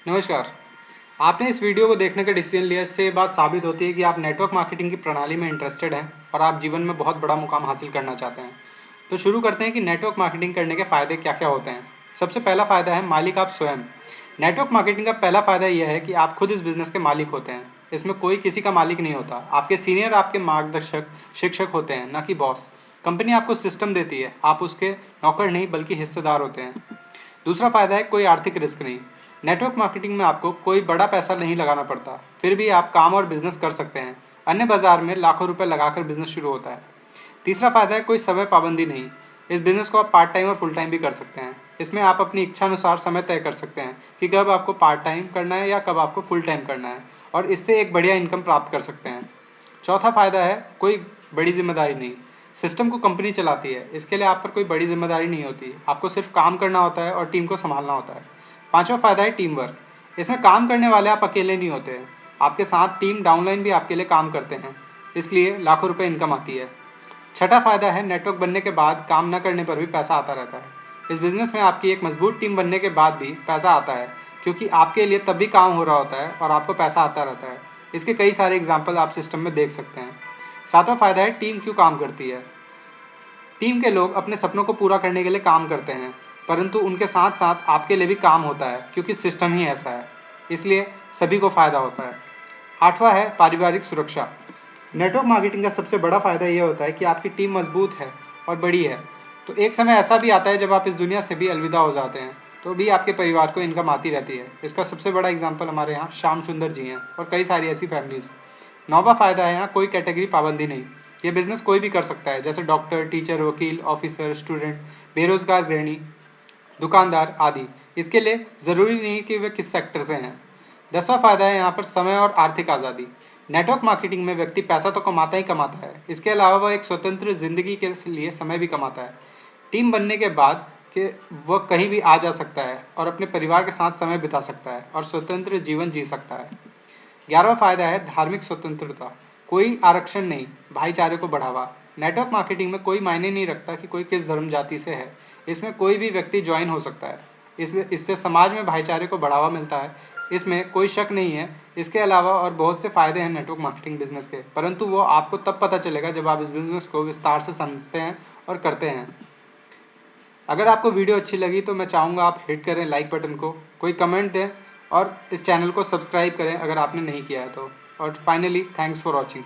नमस्कार। आपने इस वीडियो को देखने का डिसीजन लिया, इससे ये बात साबित होती है कि आप नेटवर्क मार्केटिंग की प्रणाली में इंटरेस्टेड हैं और आप जीवन में बहुत बड़ा मुकाम हासिल करना चाहते हैं। तो शुरू करते हैं कि नेटवर्क मार्केटिंग करने के फ़ायदे क्या क्या होते हैं। सबसे पहला फ़ायदा है मालिक आप स्वयं। नेटवर्क मार्केटिंग का पहला फ़ायदा यह है कि आप खुद इस बिज़नेस के मालिक होते हैं। इसमें कोई किसी का मालिक नहीं होता। आपके सीनियर आपके मार्गदर्शक, शिक्षक होते हैं, ना कि बॉस। कंपनी आपको सिस्टम देती है, आप उसके नौकर नहीं बल्कि हिस्सेदार होते हैं। दूसरा फायदा है कोई आर्थिक रिस्क नहीं। नेटवर्क मार्केटिंग में आपको कोई बड़ा पैसा नहीं लगाना पड़ता, फिर भी आप काम और बिजनेस कर सकते हैं। अन्य बाजार में लाखों रुपए लगाकर बिजनेस शुरू होता है। तीसरा फायदा है कोई समय पाबंदी नहीं। इस बिजनेस को आप पार्ट टाइम और फुल टाइम भी कर सकते हैं। इसमें आप अपनी इच्छा अनुसार समय तय कर सकते हैं कि कब आपको पार्ट टाइम करना है या कब आपको फुल टाइम करना है, और इससे एक बढ़िया इनकम प्राप्त कर सकते हैं। चौथा फायदा है कोई बड़ी जिम्मेदारी नहीं। सिस्टम को कंपनी चलाती है, इसके लिए आप पर कोई बड़ी जिम्मेदारी नहीं होती। आपको सिर्फ काम करना होता है और टीम को संभालना होता है। पांचवा फायदा है टीम वर्क। इसमें काम करने वाले आप अकेले नहीं होते हैं, आपके साथ टीम डाउनलाइन भी आपके लिए काम करते हैं, इसलिए लाखों रुपए इनकम आती है। छठा फायदा है नेटवर्क बनने के बाद काम न करने पर भी पैसा आता रहता है। इस बिजनेस में आपकी एक मजबूत टीम बनने के बाद भी पैसा आता है, क्योंकि आपके लिए तब भी काम हो रहा होता है और आपको पैसा आता रहता है। इसके कई सारे एग्जाम्पल आप सिस्टम में देख सकते हैं। सातवां फायदा है टीम क्यों काम करती है। टीम के लोग अपने सपनों को पूरा करने के लिए काम करते हैं, परंतु उनके साथ साथ आपके लिए भी काम होता है, क्योंकि सिस्टम ही ऐसा है, इसलिए सभी को फायदा होता है। आठवां है पारिवारिक सुरक्षा। नेटवर्क मार्केटिंग का सबसे बड़ा फायदा यह होता है कि आपकी टीम मजबूत है और बड़ी है। तो एक समय ऐसा भी आता है जब आप इस दुनिया से भी अलविदा हो जाते हैं, तो भी आपके परिवार को इनकम आती रहती है। इसका सबसे बड़ा एग्जाम्पल हमारे यहाँ श्याम सुंदर जी हैं और कई सारी ऐसी फैमिलीज। नौवां फायदा है यहाँ कोई कैटेगरी पाबंदी नहीं। ये बिजनेस कोई भी कर सकता है, जैसे डॉक्टर, टीचर, वकील, ऑफिसर, स्टूडेंट, बेरोजगार गृहिणी, दुकानदार आदि। इसके लिए ज़रूरी नहीं कि वे किस सेक्टर से हैं। दसवां फायदा है यहाँ पर समय और आर्थिक आज़ादी। नेटवर्क मार्केटिंग में व्यक्ति पैसा तो कमाता ही कमाता है, इसके अलावा वह एक स्वतंत्र जिंदगी के लिए समय भी कमाता है। टीम बनने के बाद कि वह कहीं भी आ जा सकता है और अपने परिवार के साथ समय बिता सकता है और स्वतंत्र जीवन जी सकता है। 11वां फायदा है धार्मिक स्वतंत्रता। कोई आरक्षण नहीं, भाईचारे को बढ़ावा। नेटवर्क मार्केटिंग में कोई मायने नहीं रखता कि कोई किस धर्म जाति से है, इसमें कोई भी व्यक्ति ज्वाइन हो सकता है। इससे समाज में भाईचारे को बढ़ावा मिलता है, इसमें कोई शक नहीं है। इसके अलावा और बहुत से फायदे हैं नेटवर्क मार्केटिंग बिजनेस के, परंतु वो आपको तब पता चलेगा जब आप इस बिजनेस को विस्तार से समझते हैं और करते हैं। अगर आपको वीडियो अच्छी लगी तो मैं चाहूँगा आप हिट करें लाइक बटन को, कोई कमेंट दें और इस चैनल को सब्सक्राइब करें अगर आपने नहीं किया है तो। और फाइनली थैंक्स फॉर वॉचिंग।